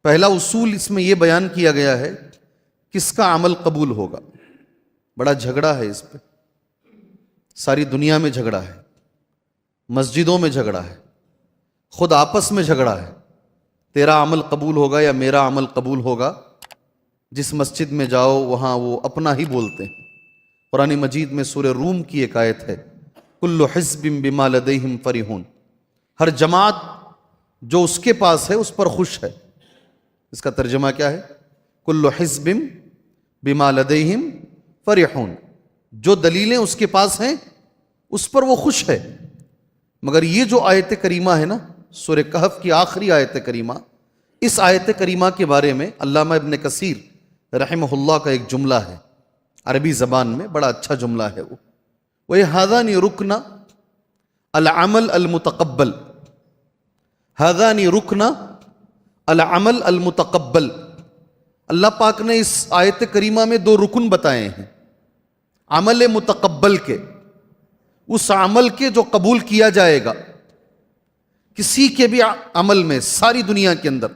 پہلا اصول اس میں یہ بیان کیا گیا ہے کس کا عمل قبول ہوگا. بڑا جھگڑا ہے اس پہ، ساری دنیا میں جھگڑا ہے، مسجدوں میں جھگڑا ہے، خود آپس میں جھگڑا ہے. تیرا عمل قبول ہوگا یا میرا عمل قبول ہوگا؟ جس مسجد میں جاؤ وہاں وہ اپنا ہی بولتے ہیں. قرآن مجید میں سورہ روم کی ایک آیت ہے، کل حزب بما لدیہم فرحون، ہر جماعت جو اس کے پاس ہے اس پر خوش ہے. اس کا ترجمہ کیا ہے؟ کل حزب بما لدیہم فرحون، جو دلیلیں اس کے پاس ہیں اس پر وہ خوش ہے. مگر یہ جو آیت کریمہ ہے نا، سورہ کہف کی آخری آیت کریمہ، اس آیت کریمہ کے بارے میں علامہ ابن کثیر رحمہ اللہ کا ایک جملہ ہے، عربی زبان میں بڑا اچھا جملہ ہے وہ ہذان رکن العمل المتقبل. ہذان رکن العمل المتقبل، اللہ پاک نے اس آیت کریمہ میں دو رکن بتائے ہیں عمل متقبل کے، اس عمل کے جو قبول کیا جائے گا. کسی کے بھی عمل میں ساری دنیا کے اندر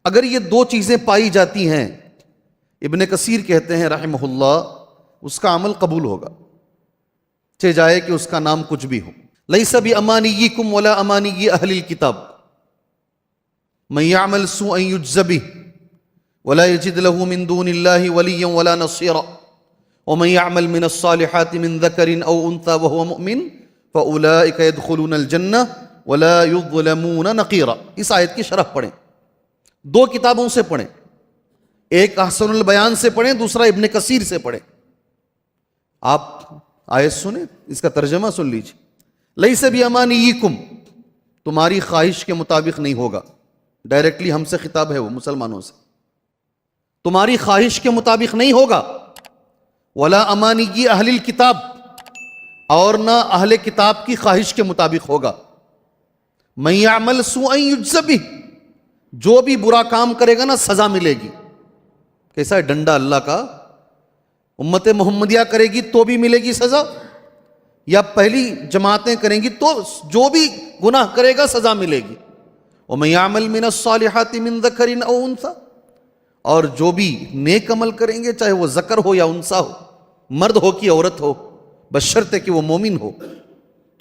اگر یہ دو چیزیں پائی جاتی ہیں، ابن کثیر کہتے ہیں رحمہ اللہ، اس کا عمل قبول ہوگا، چاہے جائے کہ اس کا نام کچھ بھی ہو. لیس بامانیکم ولا امانی اہل الکتاب من یعمل سوءا یجز بہ ولا یجد له من دون اللہ ولیا ولا نصیرا ومن يعمل من الصالحات من ذكر او انثى وهو مؤمن فاولئك يدخلون الجنة ولا يظلمون نقيرا. اس آیت کی شرح پڑھیں، دو کتابوں سے پڑھیں، ایک احسن البیان سے پڑھیں، دوسرا ابن کثیر سے پڑھیں. آپ آیت سنیں، اس کا ترجمہ سن لیجیے. لیس بامانیکم، تمہاری خواہش کے مطابق نہیں ہوگا. ڈائریکٹلی ہم سے خطاب ہے، وہ مسلمانوں سے، تمہاری خواہش کے مطابق نہیں ہوگا. ولا امانی اہل الکتاب، اور نہ اہل کتاب کی خواہش کے مطابق ہوگا. من یعمل سوءا یجز بہ، جو بھی برا کام کرے گا نا سزا ملے گی. کیسا ہے ڈنڈا اللہ کا؟ امت محمدیہ کرے گی تو بھی ملے گی سزا، یا پہلی جماعتیں کریں گی تو جو بھی گناہ کرے گا سزا ملے گی. ومن یعمل من الصالحات من ذکر او انثی، اور جو بھی نیک عمل کریں گے چاہے وہ ذکر ہو یا انثیٰ ہو، مرد ہو کہ عورت ہو، بشرطے کہ وہ مومن ہو،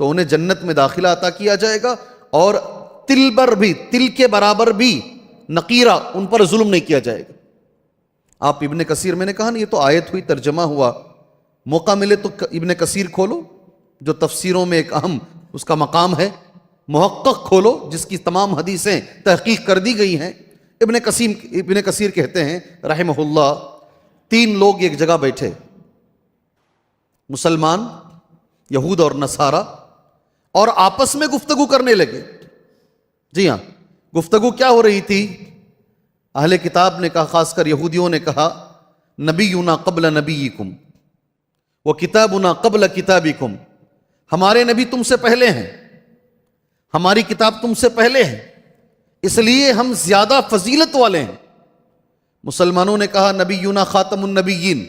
تو انہیں جنت میں داخلہ عطا کیا جائے گا. اور تل بر بھی، تل کے برابر بھی نقیرہ، ان پر ظلم نہیں کیا جائے گا. آپ ابن کثیر، میں نے کہا نا یہ تو آیت ہوئی، ترجمہ ہوا. موقع ملے تو ابن کثیر کھولو جو تفسیروں میں ایک اہم اس کا مقام ہے. محقق کھولو جس کی تمام حدیثیں تحقیق کر دی گئی ہیں. ابن کثیر کہتے ہیں رحمہ اللہ، تین لوگ ایک جگہ بیٹھے، مسلمان، یہود اور نصارہ، اور آپس میں گفتگو کرنے لگے. جی ہاں، گفتگو کیا ہو رہی تھی؟ اہل کتاب نے کہا، خاص کر یہودیوں نے کہا، نبینا قبل نبیکم وکتابنا قبل کتابکم، ہمارے نبی تم سے پہلے ہیں، ہماری کتاب تم سے پہلے ہے، اس لیے ہم زیادہ فضیلت والے ہیں. مسلمانوں نے کہا، نبینا خاتم النبیین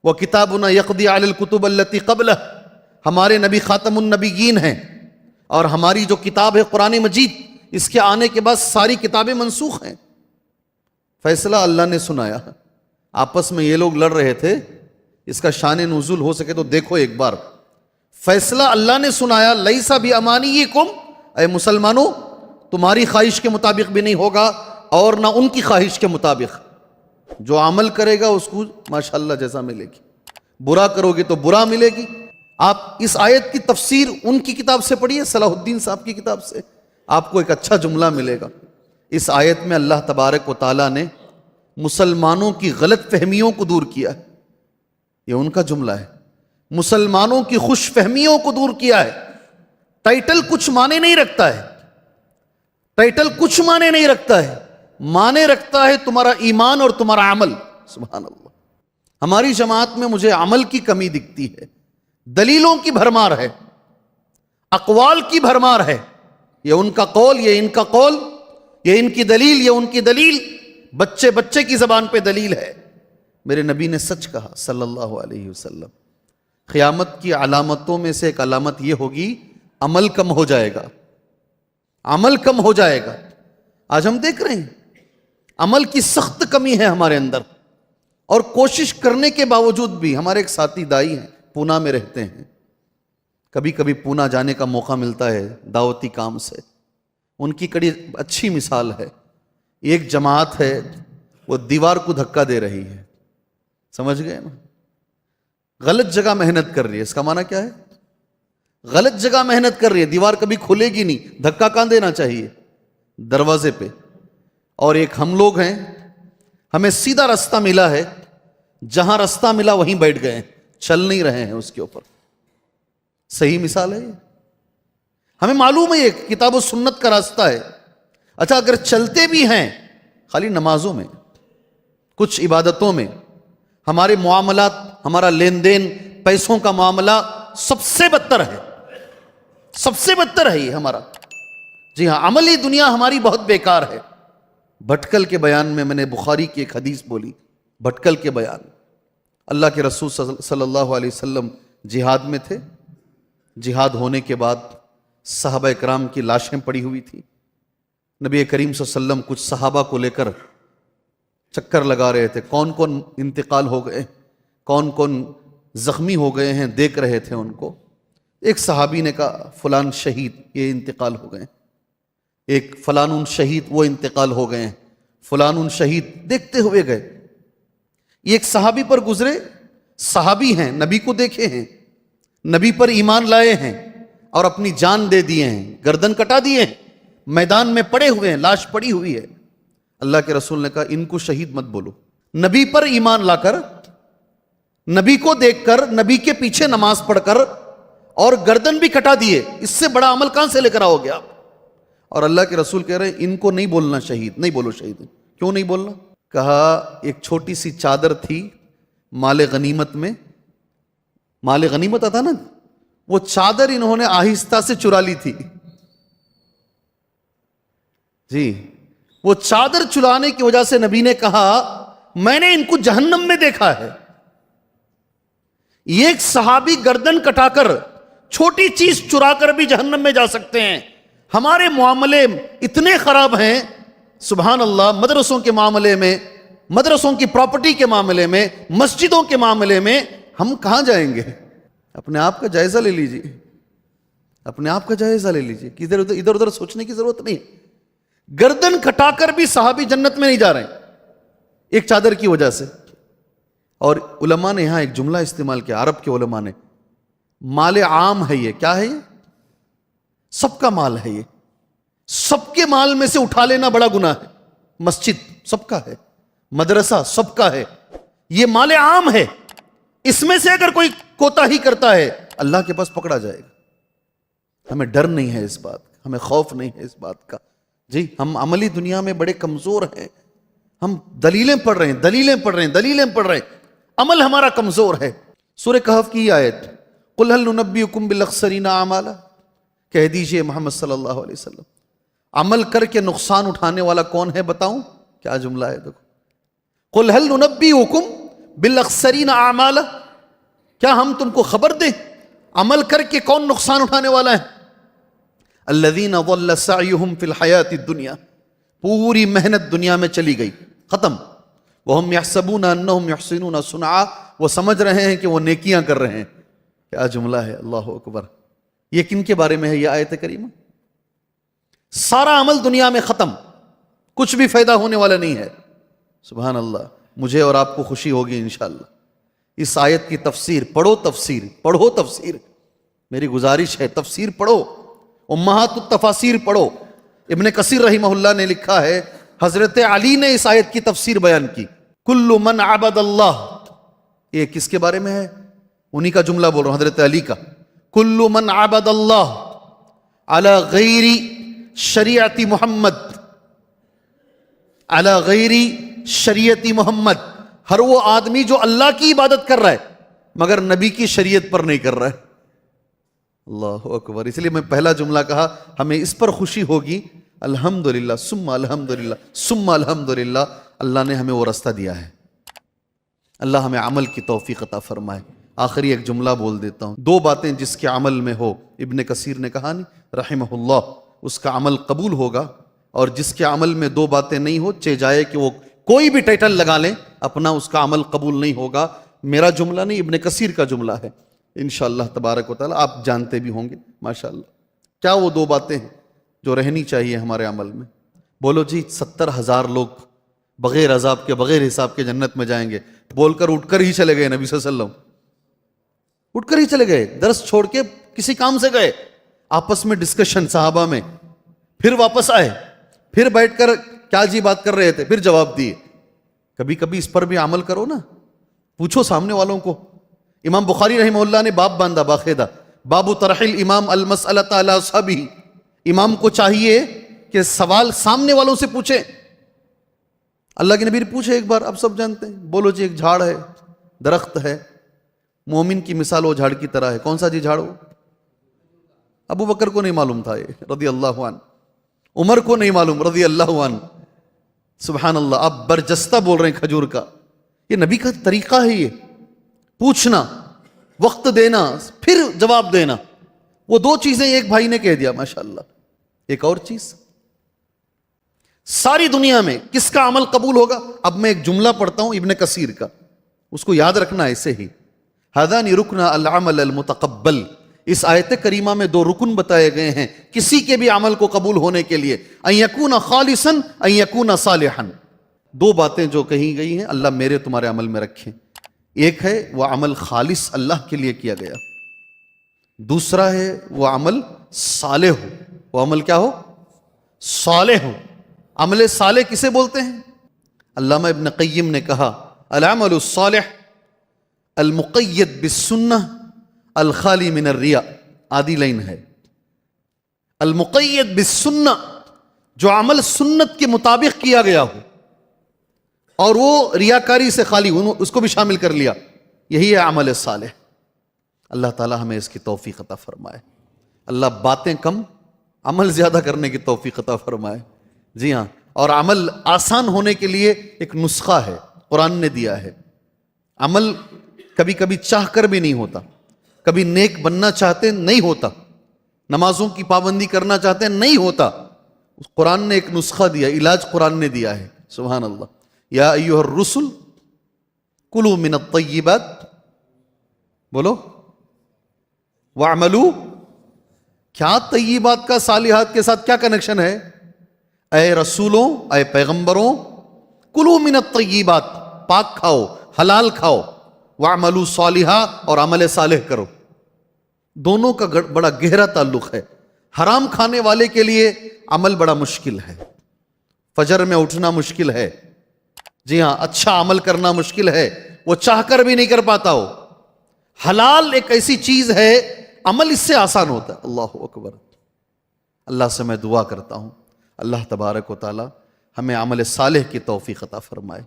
وکتابنا یقضی علی الکتب التی قبلہ، ہمارے نبی خاتم النبیین ہیں اور ہماری جو کتاب ہے قرآن مجید، اس کے آنے کے بعد ساری کتابیں منسوخ ہیں. فیصلہ اللہ نے سنایا. آپس میں یہ لوگ لڑ رہے تھے، اس کا شان نزول ہو سکے تو دیکھو ایک بار. فیصلہ اللہ نے سنایا، لیس بامانیکم، اے مسلمانوں تمہاری خواہش کے مطابق بھی نہیں ہوگا اور نہ ان کی خواہش کے مطابق. جو عمل کرے گا اس کو ماشاءاللہ جزا ملے گی، برا کرو گے تو برا ملے گی. آپ اس آیت کی تفسیر ان کی کتاب سے پڑھیے، صلاح الدین صاحب کی کتاب سے، آپ کو ایک اچھا جملہ ملے گا. اس آیت میں اللہ تبارک و تعالیٰ نے مسلمانوں کی غلط فہمیوں کو دور کیا ہے. یہ ان کا جملہ ہے، مسلمانوں کی خوش فہمیوں کو دور کیا ہے. ٹائٹل کچھ معنی نہیں رکھتا ہے، ٹائٹل کچھ معنی نہیں رکھتا ہے، معنی رکھتا ہے تمہارا ایمان اور تمہارا عمل. سبحان اللہ. ہماری جماعت میں مجھے عمل کی کمی دکھتی ہے، دلیلوں کی بھرمار ہے، اقوال کی بھرمار ہے. یہ ان کا قول، یہ ان کا قول، یہ ان کی دلیل، یہ ان کی دلیل، بچے بچے کی زبان پہ دلیل ہے. میرے نبی نے سچ کہا صلی اللہ علیہ وسلم، قیامت کی علامتوں میں سے ایک علامت یہ ہوگی، عمل کم ہو جائے گا، عمل کم ہو جائے گا. آج ہم دیکھ رہے ہیں عمل کی سخت کمی ہے ہمارے اندر، اور کوشش کرنے کے باوجود بھی ہمارے ایک ساتھی دائی ہیں، پونا میں رہتے ہیں، کبھی کبھی پونا جانے کا موقع ملتا ہے دعوتی کام سے. ان کی کڑی اچھی مثال ہے. ایک جماعت ہے وہ دیوار کو دھکا دے رہی ہے، سمجھ گئے نا؟ غلط جگہ محنت کر رہی ہے. اس کا معنی کیا ہے؟ غلط جگہ محنت کر رہی ہے. دیوار کبھی کھلے گی نہیں، دھکا کہاں دینا چاہیے؟ دروازے پہ. اور ایک ہم لوگ ہیں، ہمیں سیدھا راستہ ملا ہے، جہاں راستہ ملا وہیں بیٹھ گئے ہیں، چل نہیں رہے ہیں اس کے اوپر. صحیح مثال ہے یہ. ہمیں معلوم ہے یہ کتاب و سنت کا راستہ ہے. اچھا اگر چلتے بھی ہیں خالی نمازوں میں، کچھ عبادتوں میں، ہمارے معاملات، ہمارا لین دین، پیسوں کا معاملہ سب سے بدتر ہے، سب سے بدتر ہے یہ ہمارا. جی ہاں، عملی دنیا ہماری بہت بیکار ہے. بھٹکل کے بیان میں نے بخاری کی ایک حدیث بولی، بھٹکل کے بیان. اللہ کے رسول صلی اللہ علیہ وسلم جہاد میں تھے. جہاد ہونے کے بعد صحابہ کرام کی لاشیں پڑی ہوئی تھی. نبی کریم صلی اللہ علیہ وسلم کچھ صحابہ کو لے کر چکر لگا رہے تھے، کون کون انتقال ہو گئے، کون کون زخمی ہو گئے ہیں، دیکھ رہے تھے ان کو. ایک صحابی نے کہا فلان شہید یہ انتقال ہو گئے، ایک فلان شہید وہ انتقال ہو گئے ہیں، فلان شہید. دیکھتے ہوئے گئے. یہ ایک صحابی پر گزرے، صحابی ہیں، نبی کو دیکھے ہیں، نبی پر ایمان لائے ہیں اور اپنی جان دے دیے ہیں، گردن کٹا دیے ہیں، میدان میں پڑے ہوئے ہیں، لاش پڑی ہوئی ہے. اللہ کے رسول نے کہا ان کو شہید مت بولو. نبی پر ایمان لا کر، نبی کو دیکھ کر، نبی کے پیچھے نماز پڑھ کر اور گردن بھی کٹا دیے، اس سے بڑا عمل کہاں سے لے کر آؤ گے آپ؟ اور اللہ کے رسول کہہ رہے ہیں ان کو نہیں بولنا شہید، نہیں بولو شہید. کیوں نہیں بولنا؟ کہا ایک چھوٹی سی چادر تھی مال غنیمت میں، مال غنیمت آتا نا، وہ چادر انہوں نے آہستہ سے چرا لی تھی. جی، وہ چادر چرانے کی وجہ سے نبی نے کہا میں نے ان کو جہنم میں دیکھا ہے. یہ ایک صحابی گردن کٹا کر، چھوٹی چیز چرا کر بھی جہنم میں جا سکتے ہیں. ہمارے معاملے اتنے خراب ہیں سبحان اللہ. مدرسوں کے معاملے میں، مدرسوں کی پراپرٹی کے معاملے میں، مسجدوں کے معاملے میں ہم کہاں جائیں گے؟ اپنے آپ کا جائزہ لے لیجئے، اپنے آپ کا جائزہ لے لیجئے کہ ادھر ادھر سوچنے کی ضرورت نہیں. گردن کٹا کر بھی صحابی جنت میں نہیں جا رہے ہیں ایک چادر کی وجہ سے. اور علماء نے یہاں ایک جملہ استعمال کیا، عرب کے علماء نے، مال عام ہے یہ. کیا ہے یہ؟ سب کا مال ہے. یہ سب کے مال میں سے اٹھا لینا بڑا گناہ ہے. مسجد سب کا ہے، مدرسہ سب کا ہے، یہ مال عام ہے. اس میں سے اگر کوئی کوتاہی کرتا ہے اللہ کے پاس پکڑا جائے گا. ہمیں ڈر نہیں ہے اس بات کا، ہمیں خوف نہیں ہے اس بات کا. جی ہم عملی دنیا میں بڑے کمزور ہیں. ہم دلیلیں پڑھ رہے ہیں، دلیلیں پڑھ رہے ہیں، دلیلیں پڑھ رہے ہیں، عمل ہمارا کمزور ہے. سورہ کہف کی آیت، قل هل ننبئکم بالاخسرین اعمالا، کہہ دیجئے محمد صلی اللہ علیہ وسلم عمل کر کے نقصان اٹھانے والا کون ہے بتاؤں؟ کیا جملہ ہے دیکھو، قل هل ننبئکم بالاخسرین اعمالا، کیا ہم تم کو خبر دیں عمل کر کے کون نقصان اٹھانے والا ہے؟ الذین ضل سعیہم فی الحیاۃ الدنیا، پوری محنت دنیا میں چلی گئی، ختم. وہم یحسبون انہم یحسنون صنعا، وہ سمجھ رہے ہیں کہ وہ نیکیاں کر رہے ہیں. کیا جملہ ہے، اللہ اکبر. یہ کن کے بارے میں ہے یہ آیت کریمہ؟ سارا عمل دنیا میں ختم، کچھ بھی فائدہ ہونے والا نہیں ہے. سبحان اللہ. مجھے اور آپ کو خوشی ہوگی انشاءاللہ. اس آیت کی تفسیر پڑھو، تفسیر پڑھو، تفسیر میری گزارش ہے، تفسیر پڑھو، امہات التفاسیر پڑھو. ابن کثیر رحمہ اللہ نے لکھا ہے حضرت علی نے اس آیت کی تفسیر بیان کی، کل من عبد اللہ. یہ کس کے بارے میں ہے؟ انہی کا جملہ بول رہا ہوں، حضرت علی کا. کل من عبد اللہ علی غیر شریعت محمد، علی غیر شریعت محمد، ہر وہ آدمی جو اللہ کی عبادت کر رہا ہے مگر نبی کی شریعت پر نہیں کر رہا ہے. اللہ اکبر. اس لیے میں پہلا جملہ کہا ہمیں اس پر خوشی ہوگی، الحمدللہ ثم الحمدللہ ثم الحمدللہ، اللہ نے ہمیں وہ راستہ دیا ہے. اللہ ہمیں عمل کی توفیق عطا فرمائے. آخری ایک جملہ بول دیتا ہوں. دو باتیں جس کے عمل میں ہو، ابن کثیر نے کہا نہیں رحمہ اللہ، اس کا عمل قبول ہوگا. اور جس کے عمل میں دو باتیں نہیں ہو، چہ جائے کہ وہ کوئی بھی ٹائٹل لگا لیں، اپنا اس کا عمل قبول نہیں ہوگا۔ میرا جملہ نہیں، ابن کثیر کا جملہ ہے، انشاءاللہ تبارک و تعالیٰ آپ جانتے بھی ہوں گے ماشاءاللہ۔ کیا وہ دو باتیں ہیں جو رہنی چاہیے ہمارے عمل میں؟ بولو جی 70,000 لوگ بغیر عذاب کے، بغیر حساب کے جنت میں جائیں گے، بول کر اٹھ کر ہی چلے گئے نبی صلی اللہ علیہ وسلم، اٹھ کر ہی چلے گئے، درس چھوڑ کے کسی کام سے گئے، آپس میں ڈسکشن صحابہ میں، پھر واپس آئے، پھر بیٹھ کر کیا جی بات کر رہے تھے، پھر جواب دیے۔ کبھی کبھی اس پر بھی عمل کرو نا، پوچھو سامنے والوں کو۔ امام بخاری رحمہ اللہ نے باب باندھا باقاعدہ، باب طرح الامام المسألۃ علی اصحابہ، امام کو چاہیے کہ سوال سامنے والوں سے پوچھیں۔ اللہ کے نبی نے پوچھے ایک بار، اب سب جانتے ہیں، بولو جی ایک جھاڑ ہے، درخت ہے، مومن کی مثال وہ جھاڑ کی طرح ہے، کون سا جی جھاڑ؟ ہو ابو بکر کو نہیں معلوم تھا یہ رضی اللہ عنہ، عمر کو نہیں معلوم رضی اللہ عنہ، سبحان اللہ، آپ برجستہ بول رہے ہیں کھجور کا۔ یہ نبی کا طریقہ ہے، یہ پوچھنا، وقت دینا، پھر جواب دینا۔ وہ دو چیزیں ایک بھائی نے کہہ دیا ماشاءاللہ۔ ایک اور چیز، ساری دنیا میں کس کا عمل قبول ہوگا؟ اب میں ایک جملہ پڑھتا ہوں ابن کثیر کا، اس کو یاد رکھنا ایسے ہی، ہذان رکن العمل المتقبل۔ اس آیت کریمہ میں دو رکن بتائے گئے ہیں کسی کے بھی عمل کو قبول ہونے کے لیے، ان یکون خالصا ان یکون صالحا۔ دو باتیں جو کہی گئی ہیں اللہ میرے تمہارے عمل میں رکھیں، ایک ہے وہ عمل خالص اللہ کے لیے کیا گیا، دوسرا ہے وہ عمل صالح ہو۔ وہ عمل کیا ہو؟ صالح ہو۔ عمل صالح کسے بولتے ہیں؟ علامہ ابن قیم نے کہا العمل الصالح المقید بالسنہ الخالی من الریاء، آدھی لائن ہے، المقید بالسنہ، جو عمل سنت کے مطابق کیا گیا ہو اور وہ ریاکاری سے خالی ہو، اس کو بھی شامل کر لیا، یہی ہے عمل صالح۔ اللہ تعالی ہمیں اس کی توفیق عطا فرمائے۔ اللہ باتیں کم عمل زیادہ کرنے کی توفیق عطا فرمائے۔ جی ہاں، اور عمل آسان ہونے کے لیے ایک نسخہ ہے، قرآن نے دیا ہے۔ عمل کبھی کبھی چاہ کر بھی نہیں ہوتا، کبھی نیک بننا چاہتے نہیں ہوتا، نمازوں کی پابندی کرنا چاہتے نہیں ہوتا، قرآن نے ایک نسخہ دیا، علاج قرآن نے دیا ہے، سبحان اللہ۔ یا ایھا الرسل کلوا من الطیبات، بولو، واعملوا، کیا طیبات کا صالحات کے ساتھ کیا کنیکشن ہے؟ اے رسولوں، اے پیغمبروں، کلوا من الطیبات، پاک کھاؤ، حلال کھاؤ، واعملوا صالحا، اور عمل صالح کرو۔ دونوں کا بڑا گہرا تعلق ہے۔ حرام کھانے والے کے لیے عمل بڑا مشکل ہے، فجر میں اٹھنا مشکل ہے، جی ہاں، اچھا عمل کرنا مشکل ہے، وہ چاہ کر بھی نہیں کر پاتا ہو۔ حلال ایک ایسی چیز ہے، عمل اس سے آسان ہوتا ہے۔ اللہ اکبر۔ اللہ سے میں دعا کرتا ہوں اللہ تبارک و تعالی ہمیں عمل صالح کی توفیق عطا فرمائے،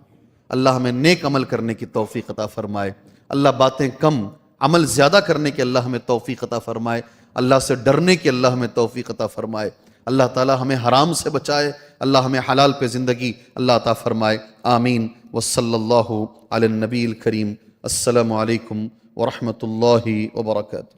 اللہ ہمیں نیک عمل کرنے کی توفیق عطا فرمائے، اللہ باتیں کم عمل زیادہ کرنے کی اللہ ہمیں توفیق عطا فرمائے، اللہ سے ڈرنے کی اللہ ہمیں توفیق عطا فرمائے، اللہ تعالی ہمیں حرام سے بچائے، اللہ ہمیں حلال پہ زندگی اللہ عطا فرمائے، آمین۔ وصلی اللہ علی النبی الکریم۔ السلام علیکم ورحمۃ اللہ وبرکاتہ۔